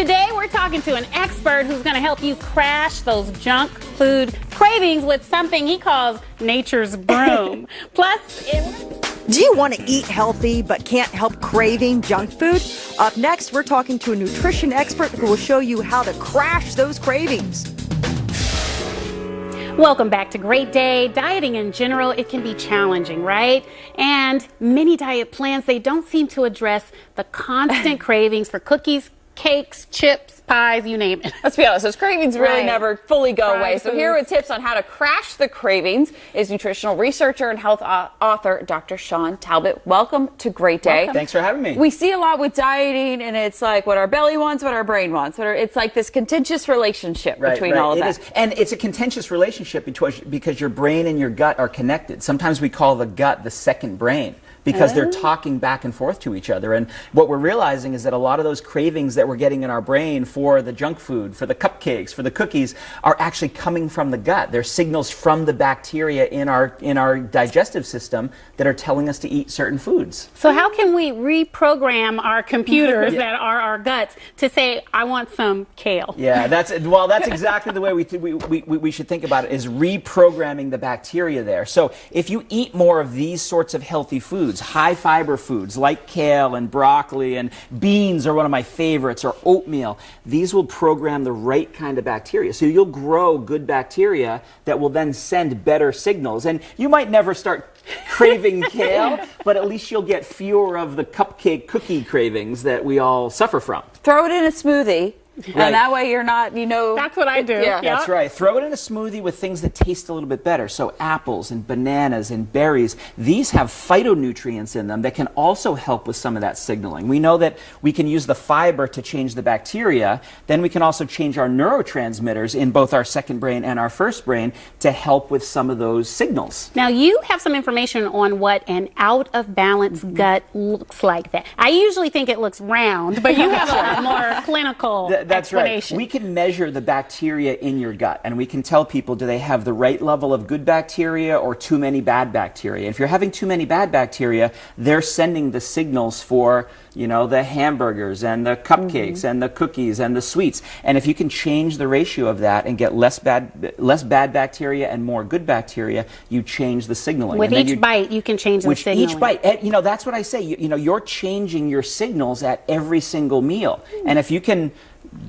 Today we're talking to an expert who's going to help you crash those junk food cravings with something he calls nature's broom. Plus, do you want to eat healthy but can't help craving junk food? Up next, we're talking to a nutrition expert who will show you how to crash those cravings. welcome back to Great Day. Dieting in general, it can be challenging, right? And many diet plans, they don't seem to address the constant cravings for cookies, cakes, chips, pies, you name it. Let's be honest, those cravings really never fully go away. So foods. here with tips on how to crash the cravings is nutritional researcher and health author Dr. Shawn Talbot. Welcome to Great Day. Welcome. Thanks for having me. We see a lot with dieting, and it's like what our belly wants, what our brain wants. It's like this contentious relationship between all of that. It is. And it's a contentious relationship because your brain and your gut are connected. Sometimes we call the gut the second brain, because they're talking back and forth to each other. And what we're realizing is that a lot of those cravings that we're getting in our brain for the junk food, for the cupcakes, for the cookies, are actually coming from the gut. They're signals from the bacteria in our digestive system that are telling us to eat certain foods. So how can we reprogram our computers that are our guts to say, I want some kale? Yeah, that's exactly the way we should think about it, is reprogramming the bacteria there. So if you eat more of these sorts of healthy foods, high fiber foods like kale and broccoli and beans are one of my favorites, or oatmeal, these will program the right kind of bacteria. So you'll grow good bacteria that will then send better signals. And you might never start craving kale, but at least you'll get fewer of the cupcake cookie cravings that we all suffer from. Throw it in a smoothie. Right. And that way you're not, That's what I do. Yeah. That's right. Throw it in a smoothie with things that taste a little bit better. So apples and bananas and berries. These have phytonutrients in them that can also help with some of that signaling. We know that we can use the fiber to change the bacteria. Then we can also change our neurotransmitters in both our second brain and our first brain to help with some of those signals. Now, you have some information on what an out-of-balance gut looks like. That I usually think it looks round, but you have a more clinical That's right. explanation. We can measure the bacteria in your gut, and we can tell people, do they have the right level of good bacteria or too many bad bacteria? If you're having too many bad bacteria, they're sending the signals for, the hamburgers and the cupcakes and the cookies and the sweets. And if you can change the ratio of that and get less bad bacteria and more good bacteria, you change the signaling. With each bite, you can change the signaling. Each bite, that's what I say. You're changing your signals at every single meal. And if you can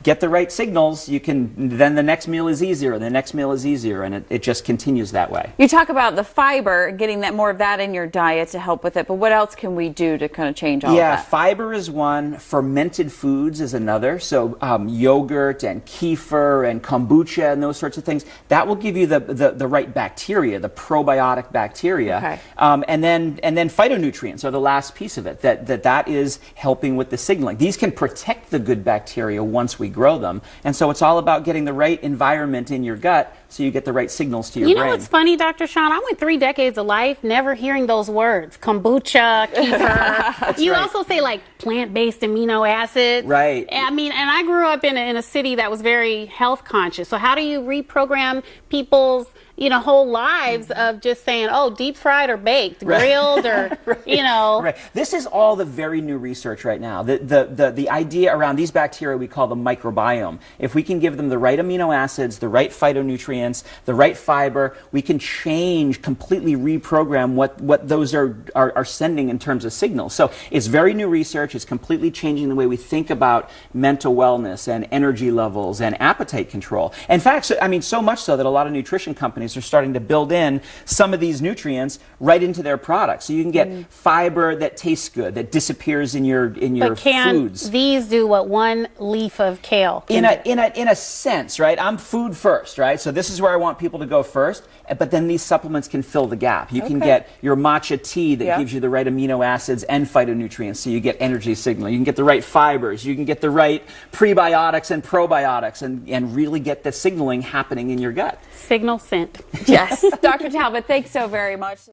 get the right signals, then the next meal is easier, and the next meal is easier, and it just continues that way. You talk about the fiber, getting more of that in your diet to help with it, but what else can we do to kind of change all of that? Yeah, fiber is one, fermented foods is another, so yogurt and kefir and kombucha and those sorts of things, that will give you the right bacteria, the probiotic bacteria. Okay. And then phytonutrients are the last piece of it, that is helping with the signaling. These can protect the good bacteria once we grow them. And so it's all about getting the right environment in your gut so you get the right signals to your brain. You know what's funny, Dr. Shawn? I went 3 decades of life never hearing those words. Kombucha, kefir. You also say like plant-based amino acids. Right. I mean, and I grew up in a city that was very health conscious. So how do you reprogram people's whole lives of just saying, oh, deep fried or baked, grilled or, Right. This is all the very new research right now. The idea around these bacteria we call the microbiome. If we can give them the right amino acids, the right phytonutrients, the right fiber, we can completely reprogram what those are sending in terms of signals. So it's very new research. It's completely changing the way we think about mental wellness and energy levels and appetite control. In fact, so much so that a lot of nutrition companies are starting to build in some of these nutrients right into their products. So you can get fiber that tastes good, that disappears in your but can foods. These do what one leaf of kale in a sense, right? I'm food first, right? So this is where I want people to go first, but then these supplements can fill the gap. You can get your matcha tea that gives you the right amino acids and phytonutrients, so you get energy signaling. You can get the right fibers, you can get the right prebiotics and probiotics, and really get the signaling happening in your gut. Signal sent. Yes. Dr. Talbot, thanks so very much.